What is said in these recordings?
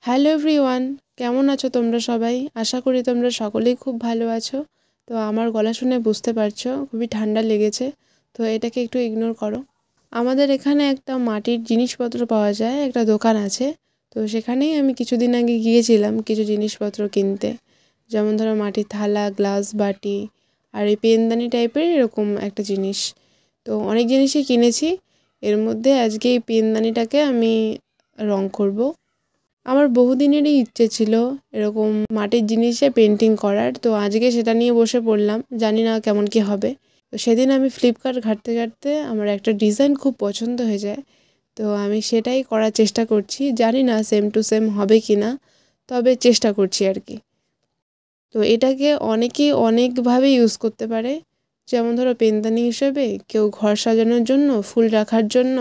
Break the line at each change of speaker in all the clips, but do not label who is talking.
Hello everyone, কেমন আছো তোমরা সবাই? আশা করি তোমরা সকলেই খুব ভালো আছো। তো আমার গলা শুনে বুঝতে পারছো খুবই ঠান্ডা লেগেছে, তো এটাকে একটু ইগনোর করো। আমাদের এখানে একটা মাটির জিনিসপত্র পাওয়া যায়, একটা দোকান আছে। তো সেখানেই আমি কিছুদিন আগে গিয়েছিলাম কিছু জিনিসপত্র কিনতে, যেমন ধরো মাটির থালা, গ্লাস, বাটি আর এই পেনদানি টাইপের এরকম একটা জিনিস। তো অনেক জিনিসই কিনেছি, এর মধ্যে আজকে এই পেনদানিটাকে আমি রং করব। আমার বহুদিনেরই ইচ্ছে ছিল এরকম মাটির জিনিসে পেন্টিং করার, তো আজকে সেটা নিয়ে বসে পড়লাম। জানি না কেমন কি হবে। তো সেদিন আমি ফ্লিপকার্ট ঘাঁটতে ঘাঁটতে আমার একটা ডিজাইন খুব পছন্দ হয়ে যায়, তো আমি সেটাই করার চেষ্টা করছি। জানি না সেম টু সেম হবে কি না, তবে চেষ্টা করছি আর কি। তো এটাকে অনেকেই অনেকভাবে ইউজ করতে পারে, যেমন ধরো পেনদানি হিসেবে, কেউ ঘর সাজানোর জন্য, ফুল রাখার জন্য,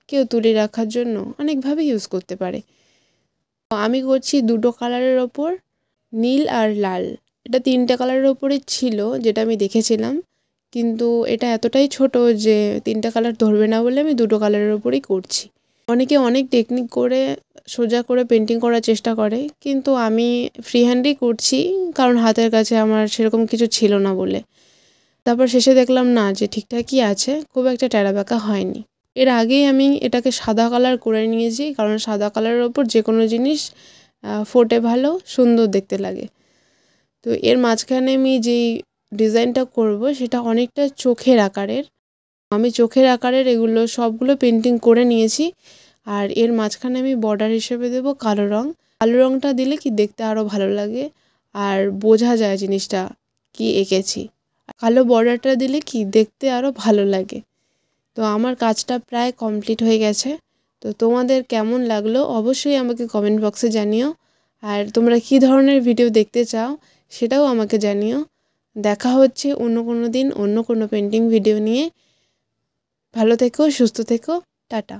কেউ তুলি রাখার জন্য, অনেকভাবে ইউজ করতে পারে। আমি করছি দুটো কালারের ওপর, নীল আর লাল। এটা তিনটে কালারের ওপরে ছিল যেটা আমি দেখেছিলাম, কিন্তু এটা এতটাই ছোট যে তিনটা কালার ধরবে না বলে আমি দুটো কালারের ওপরেই করছি। অনেকে অনেক টেকনিক করে সোজা করে পেন্টিং করার চেষ্টা করে, কিন্তু আমি ফ্রি হ্যান্ডেই করছি, কারণ হাতের কাছে আমার সেরকম কিছু ছিল না বলে। তারপর শেষে দেখলাম না, যে ঠিকঠাকই আছে, খুব একটা ট্যাড়াবাঁকা হয়নি। এর আগেই আমি এটাকে সাদা কালার করে নিয়েছি, কারণ সাদা কালারের ওপর যে কোনো জিনিস ফোটে ভালো, সুন্দর দেখতে লাগে। তো এর মাঝখানে আমি যেই ডিজাইনটা করব সেটা অনেকটা চোখের আকারের। আমি চোখের আকারের এগুলো সবগুলো পেন্টিং করে নিয়েছি। আর এর মাঝখানে আমি বর্ডার হিসেবে দেব কালো রং। কালো রংটা দিলে কি দেখতে আরও ভালো লাগে, আর বোঝা যায় জিনিসটা কি এঁকেছি। কালো বর্ডারটা দিলে কি দেখতে আরও ভালো লাগে। তো আমার কাজটা প্রায় কমপ্লিট হয়ে গেছে। তো তোমাদের কেমন লাগলো অবশ্যই আমাকে কমেন্ট বক্সে জানিও। আর তোমরা কী ধরনের ভিডিও দেখতে চাও সেটাও আমাকে জানিও। দেখা হচ্ছে অন্য কোনো দিন অন্য কোনো পেন্টিং ভিডিও নিয়ে। ভালো থেকো, সুস্থ থেকো, টাটা।